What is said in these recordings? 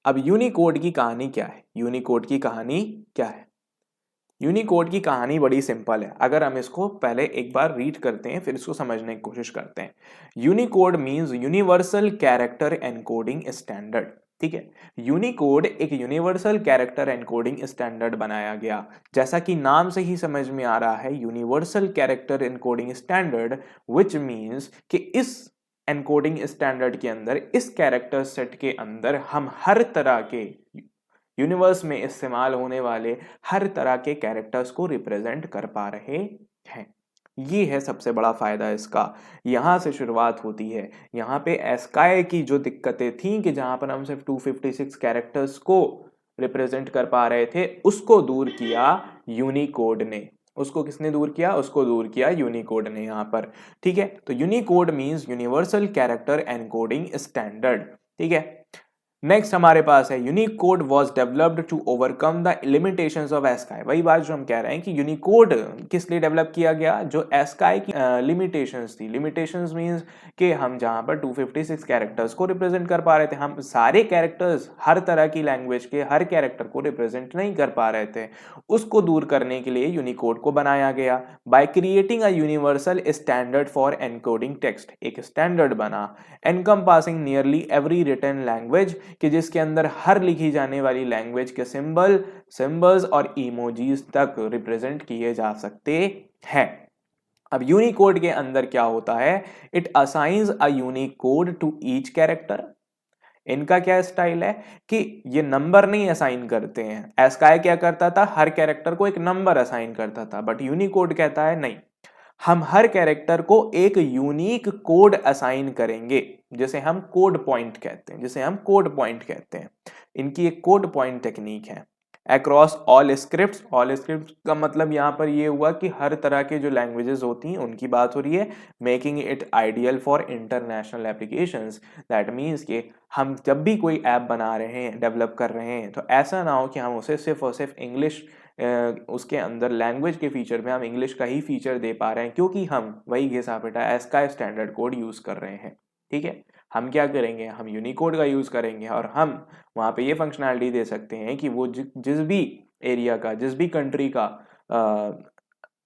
अब यूनिकोड की कहानी क्या है? यूनिकोड की कहानी क्या है? यूनिकोड की कहानी बड़ी सिंपल है। अगर हम इसको पहले एक बार रीड करते हैं फिर इसको समझने की कोशिश करते हैं। Unicode means universal character encoding standard. ठीक है, यूनिकोड एक यूनिवर्सल कैरेक्टर एनकोडिंग स्टैंडर्ड बनाया गया। जैसा कि नाम से ही समझ में आ रहा है, universal character encoding standard, which means कि इस एनकोडिंग स्टैंडर्ड के अंदर, इस कैरेक्टर सेट के अंदर हम हर तरह के यूनिवर्स में इस्तेमाल होने वाले हर तरह के कैरेक्टर्स को रिप्रेजेंट कर पा रहे हैं। ये है सबसे बड़ा फायदा इसका। यहां से शुरुआत होती है। यहाँ पे एस्काई की जो दिक्कतें थी कि जहां पर हम सिर्फ 256 कैरेक्टर्स को रिप्रेजेंट कर पा रहे थे, उसको दूर किया यूनिकोड ने। उसको किसने दूर किया? उसको दूर किया यूनिकोड ने यहाँ पर। ठीक है, तो Unicode means universal character encoding standard. ठीक है, नेक्स्ट हमारे पास है Unicode was developed to overcome the limitations of ASCII. वही बात जो हम कह रहे हैं कि यूनिकोड किस लिए डेवलप किया गया? जो एस्काई की लिमिटेशंस थी। लिमिटेशंस मींस कि हम जहां पर 256 कैरेक्टर्स को रिप्रेजेंट कर पा रहे थे, हम सारे कैरेक्टर्स, हर तरह की लैंग्वेज के हर कैरेक्टर को रिप्रेजेंट नहीं कर पा रहे थे। उसको दूर करने के लिए यूनिकोड को बनाया गया by creating a universal standard for encoding text. एक स्टैंडर्ड बना encompassing nearly every written language, कि जिसके अंदर हर लिखी जाने वाली लैंग्वेज के सिंबल्स और इमोजीज तक रिप्रेजेंट किए जा सकते हैं। अब यूनिकोड के अंदर क्या होता है? It assigns a unique code to each character. इनका क्या स्टाइल है कि ये नंबर नहीं असाइन करते हैं। एस्काई क्या करता था? हर कैरेक्टर को एक नंबर असाइन करता था, बट यूनिकोड कहता है नहीं, हम हर कैरेक्टर को एक यूनिक कोड असाइन करेंगे, जिसे हम कोड पॉइंट कहते हैं, जिसे हम कोड पॉइंट कहते हैं। इनकी एक कोड पॉइंट टेक्निक है। Across all scripts, all scripts का मतलब यहाँ पर ये हुआ कि हर तरह के जो लैंग्वेजेस होती हैं उनकी बात हो रही है। Making it ideal for international applications. That means कि हम जब भी कोई ऐप बना रहे हैं, डेवलप कर रहे हैं, तो ऐसा ना हो कि हम उसे सिर्फ और सिर्फ इंग्लिश, उसके अंदर लैंग्वेज के फीचर में हम इंग्लिश का ही फीचर दे पा रहे हैं, क्योंकि हम वही घिसा पिटा एस्काई स्टैंडर्ड कोड यूज कर रहे हैं। ठीक है, हम क्या करेंगे? हम यूनिकोड का यूज करेंगे और हम वहां पे ये फंक्शनैलिटी दे सकते हैं कि वो जिस भी एरिया का, जिस भी कंट्री का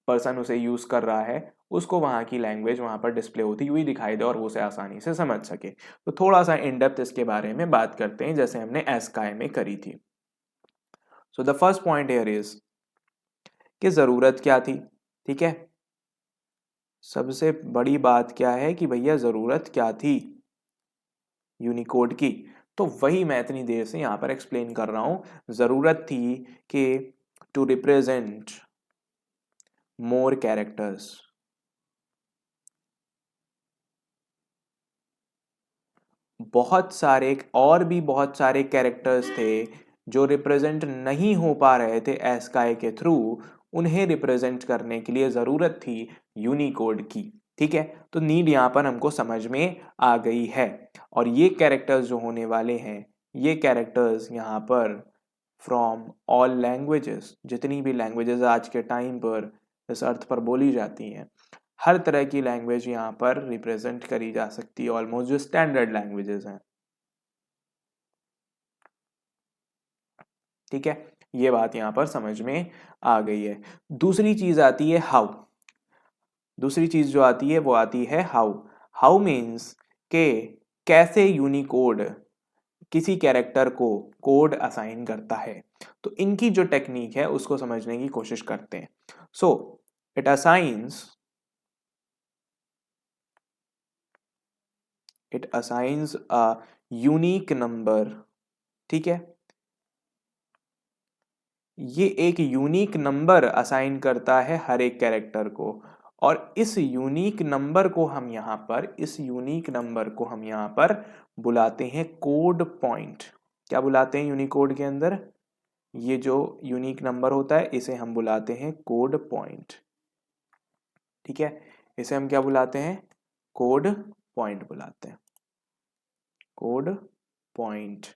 पर्सन उसे यूज कर रहा है, उसको वहां की लैंग्वेज वहां पर डिस्प्ले होती हुई दिखाई दे और वो उसे आसानी से समझ सके। तो थोड़ा सा इन डेप्थ इसके बारे में बात करते हैं, जैसे हमने एस्काई में करी थी। So the first point here is कि जरूरत क्या थी। ठीक है, सबसे बड़ी बात क्या है कि भैया जरूरत क्या थी यूनिकोड की? तो वही मैं इतनी देर से यहां पर एक्सप्लेन कर रहा हूं। जरूरत थी कि टू रिप्रेजेंट मोर कैरेक्टर्स, बहुत सारे और भी बहुत सारे कैरेक्टर्स थे जो रिप्रेजेंट नहीं हो पा रहे थे एस्काई के थ्रू, उन्हें रिप्रेजेंट करने के लिए जरूरत थी यूनिकोड की। ठीक है, तो नीड यहां पर हमको समझ में आ गई है। और ये कैरेक्टर्स जो होने वाले हैं, ये कैरेक्टर्स यहाँ पर फ्रॉम ऑल लैंग्वेजेस, जितनी भी लैंग्वेजेस आज के टाइम पर इस अर्थ पर बोली जाती हैं, हर तरह की लैंग्वेज यहाँ पर रिप्रेजेंट करी जा सकती है, ऑलमोस्ट जो स्टैंडर्ड लैंग्वेजेस हैं। ठीक है, ये बात यहाँ पर समझ में आ गई है। दूसरी चीज आती है हाउ। दूसरी चीज जो आती है वो आती है हाउ। हाउ मीन्स के कैसे यूनिकोड किसी कैरेक्टर को कोड असाइन करता है। तो इनकी जो टेक्निक है उसको समझने की कोशिश करते हैं। So it assigns a unique number. ठीक है, ये एक यूनिक नंबर असाइन करता है हर एक कैरेक्टर को। और इस यूनिक नंबर को हम यहाँ पर, इस यूनिक नंबर को हम यहाँ पर बुलाते हैं कोड पॉइंट। क्या बुलाते हैं यूनिकोड के अंदर? ये जो यूनिक नंबर होता है इसे हम बुलाते हैं कोड पॉइंट। ठीक है, इसे हम क्या बुलाते हैं? कोड पॉइंट बुलाते हैं। Code point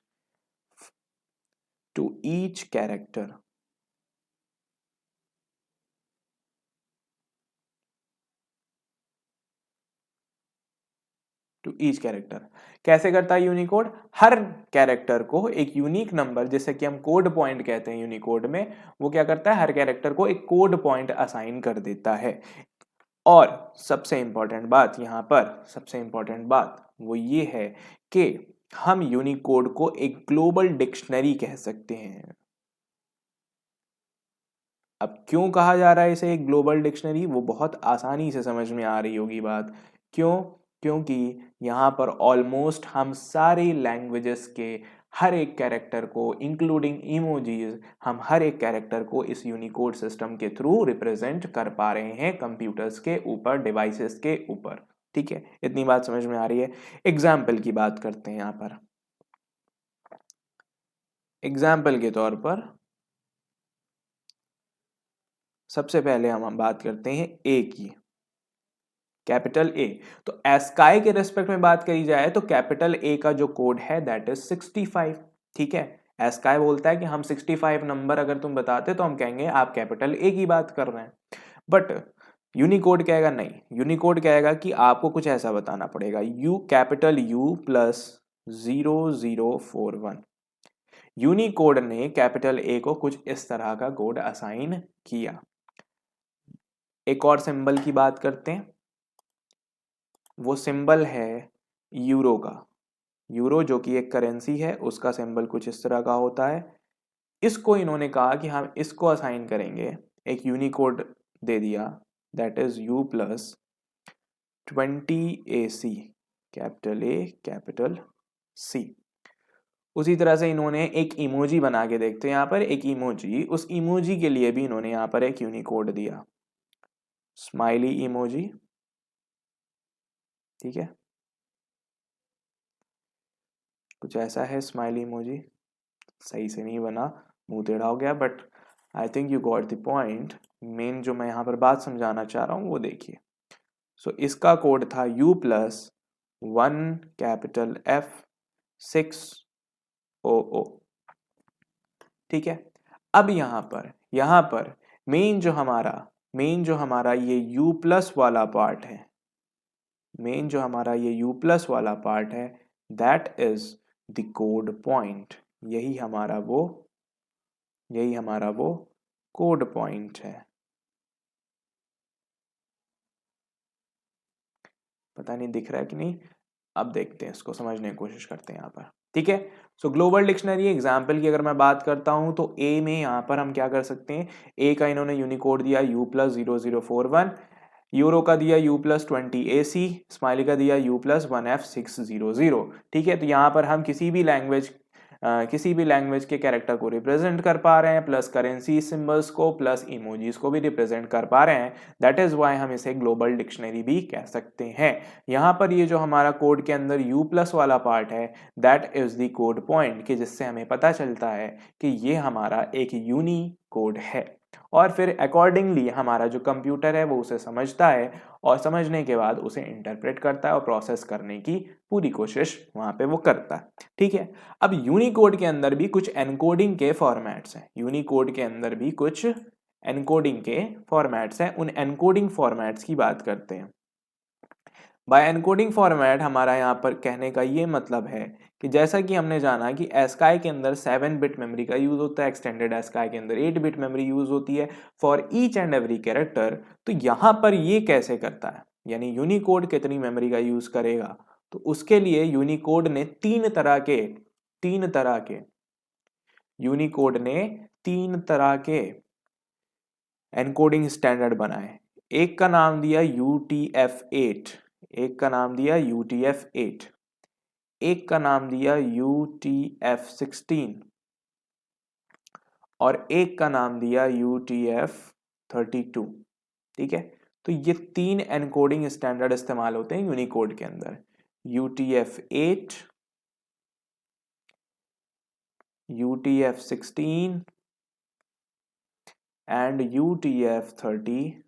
to each character. To each character. कैसे करता है यूनिकोड? हर कैरेक्टर को एक यूनिक नंबर, जैसे कि हम कोड पॉइंट कहते हैं यूनिकोड में, वो क्या करता है, हर कैरेक्टर को एक कोड पॉइंट असाइन कर देता है। और सबसे इंपॉर्टेंट बात यहां पर, सबसे इंपॉर्टेंट बात वो ये है कि हम यूनिकोड को एक ग्लोबल डिक्शनरी कह सकते हैं। अब क्यों कहा जा रहा है इसे एक ग्लोबल डिक्शनरी, वो बहुत आसानी से समझ में आ रही होगी बात। क्यों? क्योंकि यहाँ पर ऑलमोस्ट हम सारे लैंग्वेजेस के हर एक कैरेक्टर को, इंक्लूडिंग इमोजीज, हम हर एक कैरेक्टर को इस यूनिकोड सिस्टम के थ्रू रिप्रेजेंट कर पा रहे हैं कंप्यूटर्स के ऊपर, डिवाइसेस के ऊपर। ठीक है, इतनी बात समझ में आ रही है। एग्जाम्पल की बात करते हैं यहाँ पर। एग्जाम्पल के तौर पर सबसे पहले हम बात करते हैं ए की, कैपिटल ए। तो एस्काई के रेस्पेक्ट में बात करी जाए तो कैपिटल ए का जो कोड है दैट इज 65। ठीक है, एस्काई बोलता है कि हम 65 नंबर अगर तुम बताते तो हम कहेंगे आप कैपिटल ए की बात कर रहे हैं। बट यूनिकोड कहेगा नहीं, यूनिकोड कहेगा कि आपको कुछ ऐसा बताना पड़ेगा, you capital you plus 0041। Unicode ने कैपिटल ए को कुछ इस तरह का कोड असाइन किया। एक और सिंबल की बात करते हैं, वो सिंबल है यूरो का। यूरो जो कि एक करेंसी है, उसका सिंबल कुछ इस तरह का होता है। इसको इन्होंने कहा कि हम इसको असाइन करेंगे, एक यूनिकोड दे दिया that is U plus 20AC, capital A capital C. उसी तरह से इन्होंने एक इमोजी बना के देखते हैं यहाँ पर, एक इमोजी, उस इमोजी के लिए भी इन्होंने यहाँ पर एक यूनिकोड दिया, स्माइली इमोजी। ठीक है, कुछ ऐसा है स्माइली इमोजी, सही से नहीं बना, मुंह टेढ़ा हो गया, but I think you got the point. Main जो मैं यहाँ पर बात समझाना चाह रहा हूँ वो देखिए। सो इसका कोड था U प्लस 1 कैपिटल F 600। ठीक है, अब यहाँ पर मेन जो हमारा ये U प्लस वाला पार्ट है, मेन जो हमारा ये U प्लस वाला पार्ट है, that is the code point. यही हमारा वो कोड पॉइंट है। पता नहीं दिख रहा है कि नहीं, अब देखते हैं, इसको समझने की कोशिश करते हैं यहाँ पर। ठीक है, सो ग्लोबल डिक्शनरी एग्जाम्पल की अगर मैं बात करता हूं तो ए में यहाँ पर हम क्या कर सकते हैं, ए का इन्होंने यूनिकोड दिया U प्लस 0041, यूरो का दिया U प्लस 20AC, स्माइली का दिया U प्लस 1F600। ठीक है, तो यहाँ पर हम किसी भी लैंग्वेज के कैरेक्टर को रिप्रेजेंट कर पा रहे हैं, प्लस करेंसी सिंबल्स को, प्लस इमोजीज को भी रिप्रेजेंट कर पा रहे हैं। दैट इज वाई हम इसे ग्लोबल डिक्शनरी भी कह सकते हैं। यहाँ पर ये जो हमारा कोड के अंदर U प्लस वाला पार्ट है, that is the code point, कि जिससे हमें पता चलता है कि ये हमारा एक यूनिकोड है। और फिर अकॉर्डिंगली हमारा जो कंप्यूटर है वो उसे समझता है, और समझने के बाद उसे इंटरप्रेट करता है और प्रोसेस करने की पूरी कोशिश वहां पे वो करता है। ठीक है, अब यूनिकोड के अंदर भी कुछ एनकोडिंग के फॉर्मेट्स हैं, यूनिकोड के अंदर भी कुछ एनकोडिंग के फॉर्मेट्स हैं। उन एनकोडिंग फॉर्मेट्स की बात करते हैं। बाय एनकोडिंग फॉर्मेट हमारा यहाँ पर कहने का ये मतलब है कि जैसा कि हमने जाना कि एस्काई के अंदर 7 बिट मेमोरी का यूज होता है, एक्सटेंडेड एस्काई के अंदर 8 बिट मेमोरी यूज होती है for each and every character. तो यहाँ पर ये कैसे करता है, यानी यूनिकोड कितनी मेमोरी का यूज करेगा, तो उसके लिए यूनिकोड ने तीन तरह के एनकोडिंग स्टैंडर्ड बनाए। एक का नाम दिया UTF-8, एक का नाम दिया UTF-8, एक का नाम दिया UTF-16 और एक का नाम दिया UTF-32। ठीक है, तो ये 3 एनकोडिंग स्टैंडर्ड इस्तेमाल होते हैं यूनिकोड के अंदर, UTF-8, UTF-16 एंड UTF-32।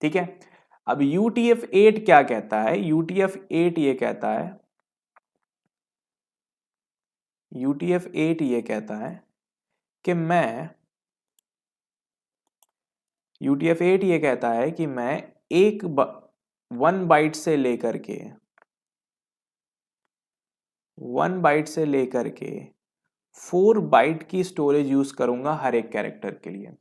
ठीक है, अब UTF-8 क्या कहता है, UTF-8 ये कहता है, UTF-8 ये कहता है कि मैं UTF-8 ये कहता है कि मैं 1 बाइट से लेकर के 4 बाइट की स्टोरेज यूज करूंगा हर एक कैरेक्टर के लिए।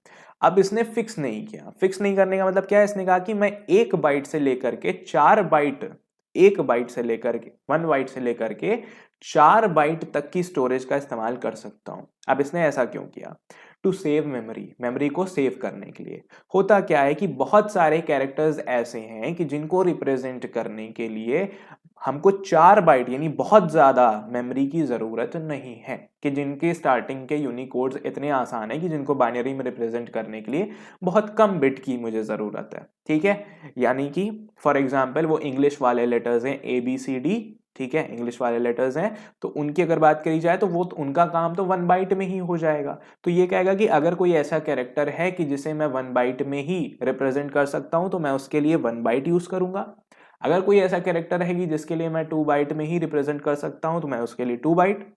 अब इसने फिक्स नहीं किया। फिक्स नहीं करने का मतलब क्या है, इसने कहा कि मैं 1 बाइट से लेकर के 4 बाइट, 1 बाइट से लेकर के 1 बाइट से लेकर के 4 बाइट तक की स्टोरेज का इस्तेमाल कर सकता हूं। अब इसने ऐसा क्यों किया? टू सेव मेमोरी, मेमोरी को सेव करने के लिए। होता क्या है कि बहुत सारे कैरेक्टर्स ऐसे हैं कि जिनको रिप्रेजेंट करने के लिए हमको 4 बाइट यानी बहुत ज्यादा मेमोरी की जरूरत नहीं है, कि जिनके स्टार्टिंग के यूनिकोड्स इतने आसान है कि जिनको बाइनरी में रिप्रेजेंट करने के लिए बहुत कम बिट की मुझे जरूरत है। ठीक है, यानी कि फॉर एग्जांपल वो इंग्लिश वाले लेटर्स हैं ABCD, ठीक है, इंग्लिश वाले लेटर्स हैं, तो उनकी अगर बात करी जाए तो वो उनका काम तो 1 बाइट में ही हो जाएगा। तो ये कहेगा कि अगर कोई ऐसा कैरेक्टर है कि जिसे मैं 1 बाइट में ही रिप्रेजेंट कर सकता हूं तो मैं उसके लिए 1 बाइट यूज करूंगा। अगर कोई ऐसा कैरेक्टर है कि जिसके लिए मैं 2 बाइट में ही रिप्रेजेंट कर सकता हूं तो मैं उसके लिए 2 byte,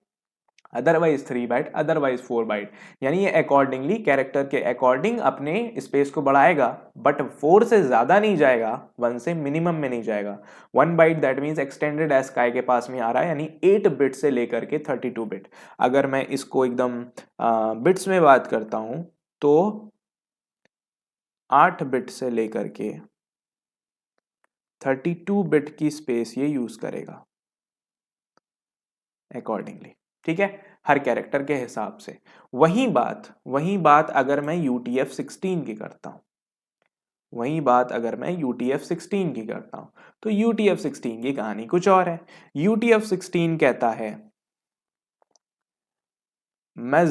otherwise 3 byte, otherwise 4 byte. यानी ये अकॉर्डिंगली कैरेक्टर के अकॉर्डिंग अपने स्पेस को बढ़ाएगा, बट 4 से ज्यादा नहीं जाएगा, 1 से मिनिमम में नहीं जाएगा। 1 byte that means extended ASCII के पास में आ रहा है, यानी 8 बिट से लेकर के 32 बिट। अगर मैं इसको एकदम बिट्स में बात करता हूं तो 8 बिट से लेकर के 32 बिट की स्पेस ये यूज करेगा अकॉर्डिंगली। ठीक है, हर कैरेक्टर के हिसाब से। वही बात अगर मैं UTF-16 की करता हूं, तो UTF-16 की कहानी कुछ और है। UTF-16 कहता है मैं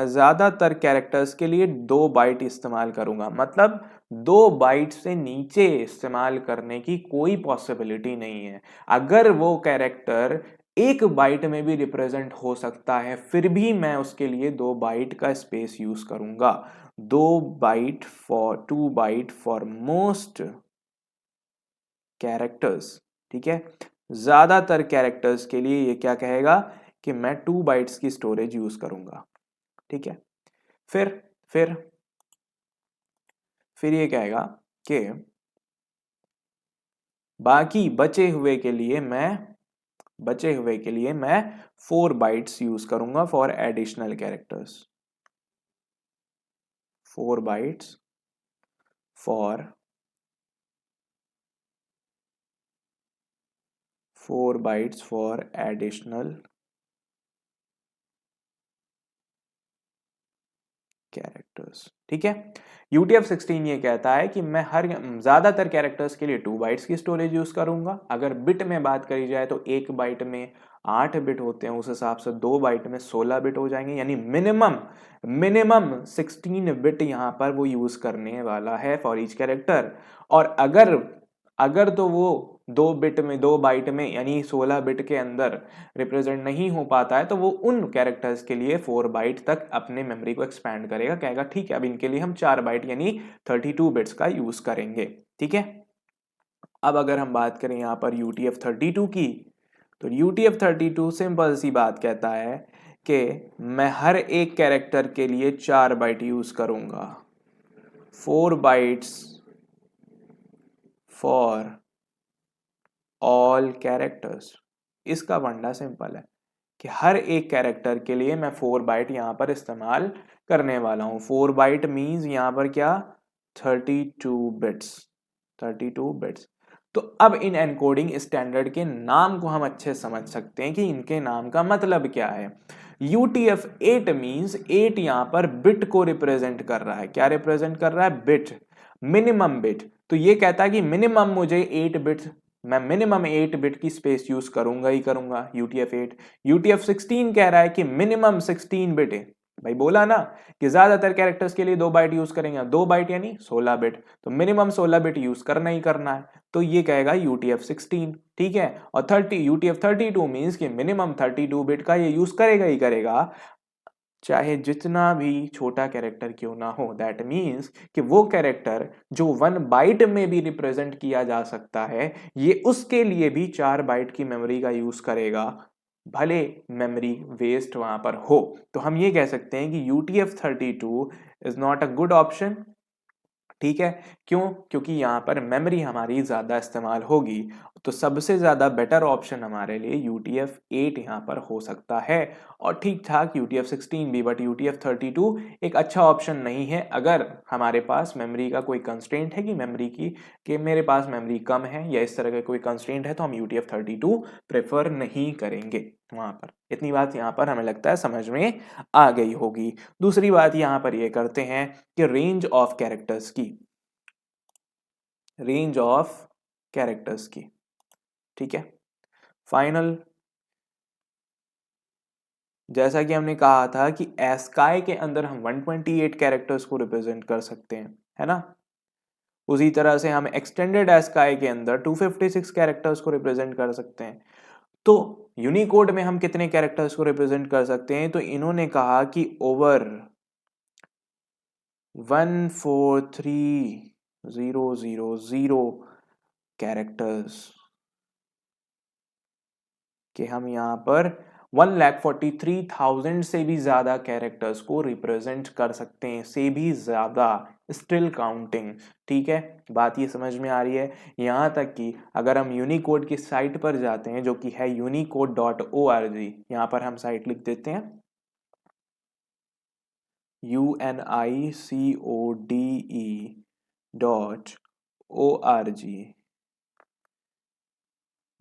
ज्यादातर कैरेक्टर्स के लिए 2 बाइट इस्तेमाल करूंगा। मतलब 2 बाइट से नीचे इस्तेमाल करने की कोई पॉसिबिलिटी नहीं है। अगर वो कैरेक्टर 1 बाइट में भी रिप्रेजेंट हो सकता है फिर भी मैं उसके लिए 2 बाइट का स्पेस यूज करूंगा। 2 बाइट फॉर मोस्ट कैरेक्टर्स। ठीक है, ज्यादातर कैरेक्टर्स के लिए ये क्या कहेगा कि मैं 2 बाइट्स की स्टोरेज यूज करूंगा। ठीक है, फिर फिर फिर ये कहेगा कि बाकी बचे हुए के लिए मैं 4 बाइट्स यूज करूंगा for additional characters. 4 bytes for 4 bytes for additional characters. ठीक है, UTF-16 ये कहता है कि मैं ज्यादातर कैरेक्टर्स के लिए 2 बाइट्स की स्टोरेज यूज करूंगा। अगर बिट में बात करी जाए तो 1 बाइट में 8 बिट होते हैं, उस हिसाब से 2 बाइट में 16 बिट हो जाएंगे, यानी मिनिमम 16 बिट यहां पर वो यूज करने वाला है फॉर ईच कैरेक्टर। और अगर अगर तो वो 2 बाइट में यानी 16 बिट के अंदर रिप्रेजेंट नहीं हो पाता है तो वो उन कैरेक्टर्स के लिए 4 बाइट तक अपने मेमोरी को एक्सपैंड करेगा, कहेगा ठीक है अब इनके लिए हम 4 बाइट यानी 32 बिट्स का यूज करेंगे। ठीक है, अब अगर हम बात करें यहां पर UTF-32 की, तो UTF-32 सिंपल सी बात कहता है कि मैं हर एक कैरेक्टर के लिए 4 बाइट यूज करूंगा। 4 बाइट्स फॉर ऑल कैरेक्टर्स। इसका फंडा सिंपल है कि हर एक कैरेक्टर के लिए मैं 4 बाइट यहां पर इस्तेमाल करने वाला हूं। 4 बाइट मींस यहां पर क्या, 32 बिट्स, 32 बिट्स। तो अब इन एनकोडिंग स्टैंडर्ड के नाम को हम अच्छे समझ सकते हैं कि इनके नाम का मतलब क्या है। UTF-8 मींस 8 यहां पर बिट को रिप्रेजेंट कर रहा है। क्या रिप्रेजेंट कर रहा है? Bit, minimum bit. तो ये कहता है कि मैं मिनिमम 8 बिट की स्पेस यूज करूंगा ही करूंगा। UTF-8 UTF-16 कह रहा है कि मिनिमम 16 बिट है। भाई बोला ना कि ज्यादातर कैरेक्टर्स के लिए 2 बाइट यूज करेंगे, 2 बाइट यानी 16 बिट, तो मिनिमम 16 बिट यूज करना ही करना है। तो ये कहेगा UTF-16। ठीक है, और UTF-32 मींस कि मिनिमम 32 बिट का ये यूज करेगा ही करेगा, चाहे जितना भी छोटा कैरेक्टर क्यों ना हो। दैट मीन्स कि वो कैरेक्टर जो 1 बाइट में भी रिप्रेजेंट किया जा सकता है ये उसके लिए भी 4 बाइट की मेमोरी का यूज करेगा, भले मेमोरी वेस्ट वहां पर हो। तो हम ये कह सकते हैं कि UTF-32 is not a good option ठीक है, क्यों? क्योंकि यहाँ पर मेमोरी हमारी ज़्यादा इस्तेमाल होगी, तो सबसे ज़्यादा बेटर ऑप्शन हमारे लिए UTF-8 यहाँ पर हो सकता है, और ठीक ठाक UTF-16 भी, बट UTF-32 एक अच्छा ऑप्शन नहीं है अगर हमारे पास मेमोरी का कोई कंस्ट्रेंट है कि मेरे पास मेमोरी कम है या इस तरह का कोई कंस्ट्रेंट है, तो हम UTF-32 प्रेफर नहीं करेंगे वहाँ पर। इतनी बात यहाँ पर हमें लगता है समझ में आ गई होगी। दूसरी बात यहाँ पर ये करते हैं कि रेंज ऑफ कैरेक्टर्स की, रेंज ऑफ कैरेक्टर्स की, ठीक है। फाइनल, जैसा कि हमने कहा था कि एस्काई के अंदर हम 128 कैरेक्टर्स को रिप्रेजेंट कर सकते हैं, है ना। उसी तरह से हम एक्सटेंडेड एस्काई के अंदर 256 कैरेक्टर्स को रिप्रेजेंट कर सकते हैं। तो यूनिकोड में हम कितने कैरेक्टर्स को रिप्रेजेंट कर सकते हैं? तो इन्होंने कहा कि ओवर 143,000 कैरेक्टर्स कि हम यहाँ पर 1,43,000 से भी ज्यादा कैरेक्टर्स को रिप्रेजेंट कर सकते हैं, से भी ज्यादा, स्टिल काउंटिंग। ठीक है, बात ये समझ में आ रही है। यहाँ तक कि अगर हम यूनिकोड की साइट पर जाते हैं जो कि है unicode.org, यहाँ पर हम साइट लिख देते हैं unicode.org,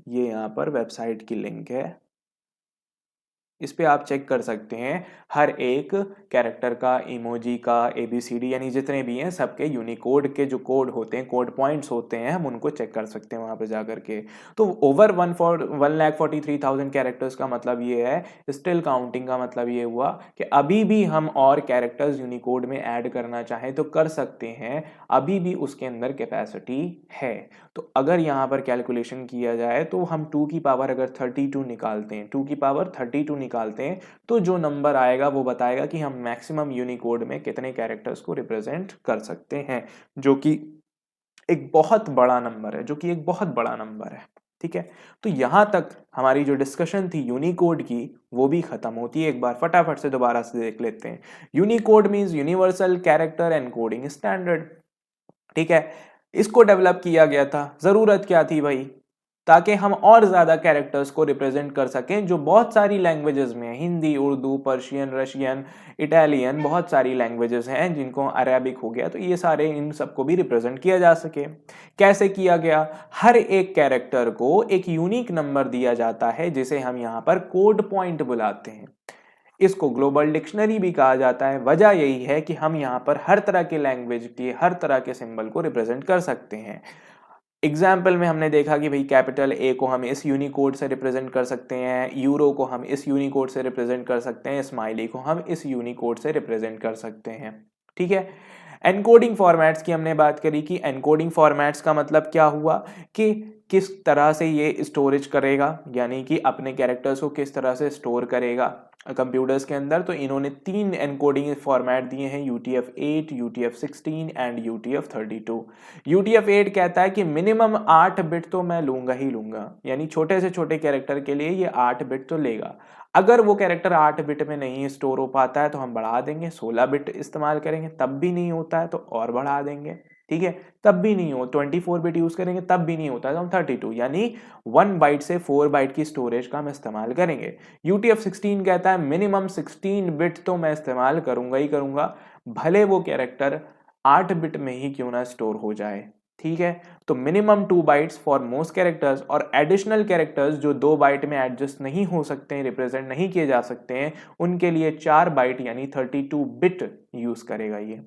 ये यहाँ पर वेबसाइट की लिंक है। इस पे आप चेक कर सकते हैं हर एक कैरेक्टर का, इमोजी का, ABCD यानी जितने भी हैं सबके यूनिकोड के जो कोड होते हैं, कोड पॉइंट्स होते हैं, हम उनको चेक कर सकते हैं वहां पे जाकर के। तो ओवर 1,43,000 कैरेक्टर्स का मतलब ये है, स्टिल काउंटिंग का मतलब ये हुआ कि अभी भी हम और कैरेक्टर्स यूनिकोड में ऐड करना चाहें तो कर सकते हैं, अभी भी उसके अंदर कैपेसिटी है। तो अगर यहाँ पर कैलकुलेशन किया जाए तो हम 2 की पावर अगर 32 निकालते हैं, 2 की पावर 32 निकालते हैं, तो जो नंबर आएगा वो बताएगा कि हम मैक्सिमम यूनिकोड में कितने कैरेक्टर्स को रिप्रेजेंट कर सकते हैं, जो कि एक बहुत बड़ा नंबर है, जो कि एक बहुत बड़ा नंबर है। ठीक है, तो यहां तक हमारी जो डिस्कशन थी यूनिकोड की वो भी खत्म होती है। एक बार फटाफट से दोबारा से देख लेते हैं। Unicode means universal character encoding standard. ठीक है, इसको डेवलप किया गया था, जरूरत क्या थी भाई? ताकि हम और ज्यादा कैरेक्टर्स को रिप्रेजेंट कर सकें जो बहुत सारी लैंग्वेजेस में है, Hindi, Urdu, Persian, Russian, Italian, बहुत सारी लैंग्वेजेस हैं जिनको, अरेबिक हो गया, तो ये सारे, इन सबको भी रिप्रेजेंट किया जा सके। कैसे किया गया? हर एक कैरेक्टर को एक यूनिक नंबर दिया जाता है जिसे हम यहाँ पर कोड पॉइंट बुलाते हैं। इसको ग्लोबल डिक्शनरी भी कहा जाता है। वजह यही है कि हम यहाँ पर हर तरह के लैंग्वेज के हर तरह के सिंबल को रिप्रेजेंट कर सकते हैं। एग्जाम्पल में हमने देखा कि भाई कैपिटल ए को हम इस यूनिकोड से रिप्रेजेंट कर सकते हैं, यूरो को हम इस यूनिकोड से रिप्रेजेंट कर सकते हैं, स्माइली को हम इस यूनिकोड से रिप्रेजेंट कर सकते हैं। ठीक है, एनकोडिंग फॉर्मेट्स की हमने बात करी कि एनकोडिंग फॉर्मेट्स का मतलब क्या हुआ कि किस तरह से ये स्टोरेज करेगा, यानी कि अपने कैरेक्टर्स को किस तरह से स्टोर करेगा कंप्यूटर्स के अंदर। तो इन्होंने 3 एनकोडिंग फॉर्मेट दिए हैं, UTF-8, UTF-16 and UTF-32। UTF-8 कहता है कि मिनिमम 8 बिट तो मैं लूंगा ही लूंगा, यानी छोटे से छोटे कैरेक्टर के लिए ये 8 बिट तो लेगा। अगर वो कैरेक्टर 8 बिट में नहीं स्टोर हो पाता है तो हम बढ़ा देंगे, 16 बिट इस्तेमाल करेंगे, तब भी नहीं होता है तो और बढ़ा देंगे। ठीक है, तब भी नहीं हो, 24 बिट यूज करेंगे तब भी नहीं होता है तो हम 32, यानी 1 बाइट से 4 बाइट की स्टोरेज का हम इस्तेमाल करेंगे। UTF-16 कहता है मिनिमम 16 बिट तो मैं इस्तेमाल करूंगा ही करूंगा, भले वो कैरेक्टर 8 बिट में ही क्यों ना स्टोर हो जाए। ठीक है, तो minimum 2 bytes for most characters, और एडिशनल कैरेक्टर्स जो 2 बाइट में एडजस्ट नहीं हो सकते हैं, रिप्रेजेंट नहीं किए जा सकते हैं, उनके लिए 4 बाइट यानी 32 बिट यूज करेगा ये।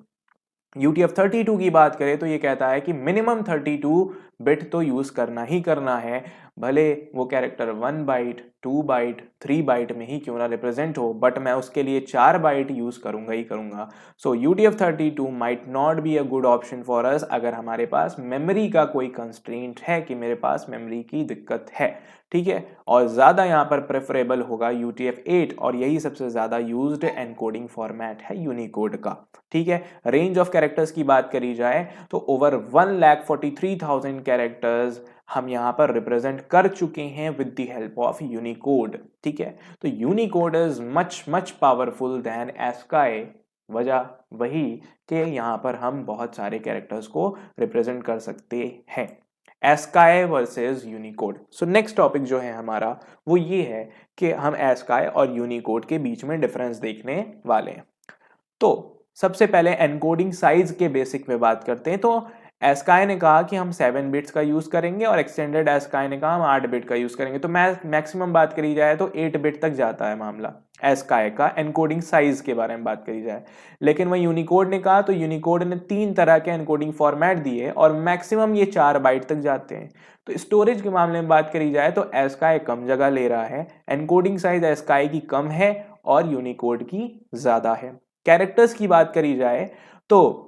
UTF-32 की बात करें तो ये कहता है कि मिनिमम 32 बिट तो यूज करना ही करना है, भले वो कैरेक्टर 1 बाइट, 2 बाइट, 3 बाइट में ही क्यों ना रिप्रेजेंट हो, बट मैं उसके लिए 4 बाइट यूज करूंगा ही करूंगा। सो UTF-32 might not be a good option for us अगर हमारे पास मेमोरी का कोई कंस्ट्रेंट है, कि मेरे पास मेमोरी की दिक्कत है। ठीक है, और ज्यादा यहाँ पर प्रेफरेबल होगा UTF-8, और यही सबसे ज्यादा यूज्ड एनकोडिंग फॉर्मेट है यूनिकोड का। ठीक है, रेंज ऑफ कैरेक्टर्स की बात करी जाए तो ओवर 1,43,000 कैरेक्टर्स हम यहां पर रिप्रेजेंट कर चुके हैं with the help of Unicode. ठीक है, तो Unicode is much much powerful than ASCII. वजह वही कि यहाँ पर हम बहुत सारे कैरेक्टर्स को रिप्रेजेंट कर सकते हैं। ASCII versus Unicode. So next topic जो है हमारा वो ये है कि हम एस्काई और यूनिकोड के बीच में डिफरेंस देखने वाले हैं। तो सबसे पहले एनकोडिंग साइज के बेसिक में बात करते हैं। तो एस्काई ने कहा कि हम 7 बिट्स का यूज करेंगे और एक्सटेंडेड एस्काई ने कहा हम 8 बिट का यूज करेंगे। तो मैक्सिमम बात करी जाए तो 8 बिट तक जाता है मामला एस्काई का, एनकोडिंग साइज के बारे में बात करी जाए। लेकिन वह यूनिकोड ने कहा, तो यूनिकोड ने 3 तरह के एनकोडिंग फॉर्मेट दिए और मैक्सिमम ये 4 बाइट तक जाते हैं। तो स्टोरेज के मामले में बात करी जाए तो एस्काई कम जगह ले रहा है, एनकोडिंग साइज एस्काई की कम है और यूनिकोड की ज्यादा है। कैरेक्टर्स की बात करी जाए तो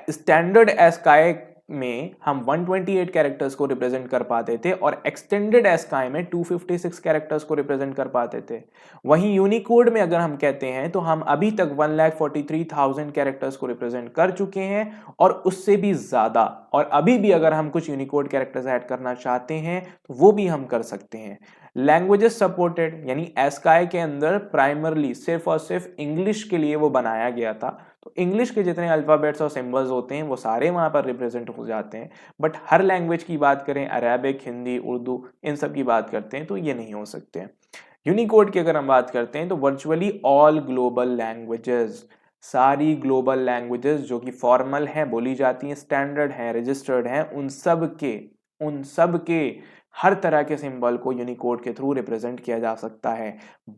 स्टैंडर्ड एस्काई में हम 128 कैरेक्टर्स को रिप्रेजेंट कर पाते थे और एक्सटेंडेड एस्काई में 256 कैरेक्टर्स को रिप्रेजेंट कर पाते थे। वहीं यूनिकोड में अगर हम कहते हैं तो हम अभी तक 1,43,000 कैरेक्टर्स को रिप्रेजेंट कर चुके हैं और उससे भी ज्यादा, और अभी भी अगर हम कुछ यूनिकोड कैरेक्टर्स ऐड करना चाहते हैं तो वो भी हम कर सकते हैं। लैंग्वेजेस सपोर्टेड, यानी एस्काई के अंदर प्राइमरली सिर्फ और सिर्फ इंग्लिश के लिए वो बनाया गया था। तो इंग्लिश के जितने अल्फाबेट्स और सिंबल्स होते हैं वो सारे वहां पर रिप्रेजेंट हो जाते हैं। बट हर लैंग्वेज की बात करें, अरेबिक, हिंदी, उर्दू, इन सब की बात करते हैं तो ये नहीं हो सकते हैं। यूनिकोड की अगर हम बात करते हैं तो वर्चुअली ऑल ग्लोबल लैंग्वेजेस, सारी ग्लोबल लैंग्वेजेस जो कि फॉर्मल हैं, बोली जाती हैं, स्टैंडर्ड हैं, रजिस्टर्ड हैं, उन सब के हर तरह के सिंबल को यूनिकोड के थ्रू रिप्रेजेंट किया जा सकता है।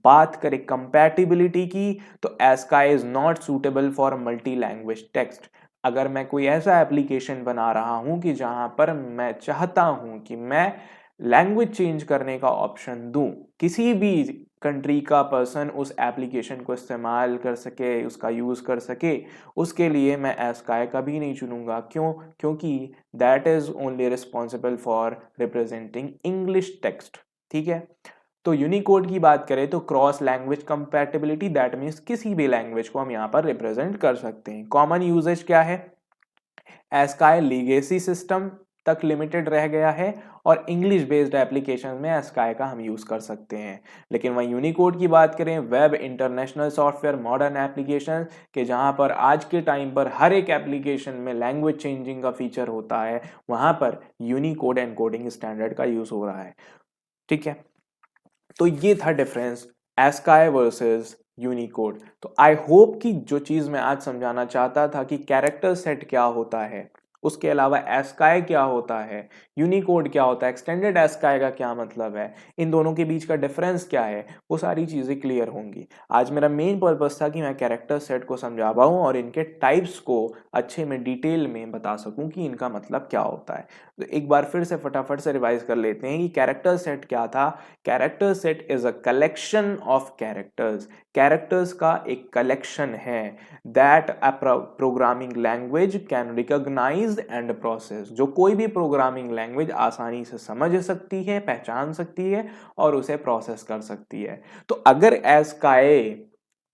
बात करें कंपैटिबिलिटी की तो ASCII is not suitable for multi language text. अगर मैं कोई ऐसा एप्लीकेशन बना रहा हूं कि जहां पर मैं चाहता हूं कि मैं लैंग्वेज चेंज करने का ऑप्शन दूं, किसी भी कंट्री का पर्सन उस एप्लीकेशन को इस्तेमाल कर सके, उसका यूज कर सके, उसके लिए मैं एस्काई कभी नहीं चुनूंगा। क्यों? क्योंकि that is only responsible for representing English text. ठीक है। तो यूनिकोड की बात करें तो cross language compatibility, that means किसी भी लैंग्वेज को हम यहाँ पर रिप्रेजेंट कर सकते हैं। कॉमन यूजेज क्या है? एस्काई लीगेसी सिस्टम तक लिमिटेड रह गया है और इंग्लिश बेस्ड एप्लीकेशन में एस्काई का हम यूज कर सकते हैं। लेकिन वहीं यूनिकोड की बात करें, web, international software, modern application के जहां पर आज के टाइम पर हर एक एप्लीकेशन में लैंग्वेज चेंजिंग का फीचर होता है, वहां पर यूनिकोड एनकोडिंग स्टैंडर्ड का यूज हो रहा है। ठीक है। तो ये था डिफरेंस एस्काई वर्सेस यूनिकोड। तो आई होप कि जो चीज मैं आज समझाना चाहता था कि कैरेक्टर सेट क्या होता है, उसके अलावा एस्काई क्या होता है, यूनिकोड क्या होता है, एक्सटेंडेड एस्काई का क्या मतलब है, इन दोनों के बीच का डिफरेंस क्या है, वो सारी चीजें क्लियर होंगी। आज मेरा मेन पर्पस था कि मैं कैरेक्टर सेट को समझा पाऊं और इनके टाइप्स को अच्छे में डिटेल में बता सकूं कि इनका मतलब क्या होता है। तो एक बार फिर से फटाफट से रिवाइज कर लेते हैं कि कैरेक्टर सेट क्या था। Character set is a collection of characters. Characters का एक कलेक्शन है that a programming language can recognise and process, जो कोई भी प्रोग्रामिंग लैंग्वेज आसानी से समझ सकती है, पहचान सकती है और उसे प्रोसेस कर सकती है। तो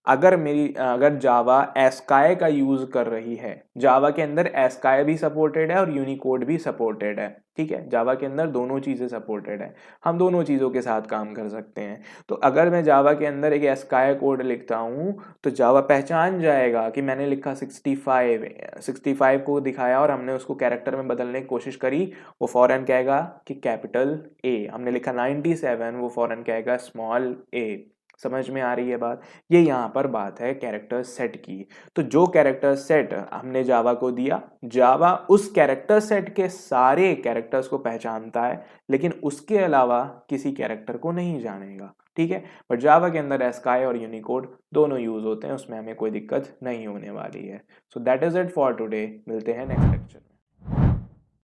अगर जावा एस्काई का यूज कर रही है, जावा के अंदर एस्काई भी सपोर्टेड है और यूनिकोड भी सपोर्टेड है। ठीक है, जावा के अंदर दोनों चीजें सपोर्टेड है, हम दोनों चीजों के साथ काम कर सकते हैं। तो अगर मैं जावा के अंदर एक एस्काई कोड लिखता हूं तो जावा पहचान जाएगा कि मैंने लिखा 65 को दिखाया और हमने उसको कैरेक्टर में बदलने की कोशिश करी, वो फौरन कहेगा कि कैपिटल ए। हमने लिखा 97, वो फौरन कहेगा स्मॉल ए। समझ में आ रही है बात? ये यहाँ पर बात है कैरेक्टर सेट की। तो जो कैरेक्टर सेट हमने जावा को दिया, जावा उस कैरेक्टर सेट के सारे कैरेक्टर्स को पहचानता है, लेकिन उसके अलावा किसी कैरेक्टर को नहीं जानेगा। ठीक है। बट जावा के अंदर एस्काई और यूनिकोड दोनों यूज होते हैं, उसमें हमें कोई दिक्कत नहीं होने वाली है। So that is it for today. मिलते हैं नेक्स्ट लेक्चर में।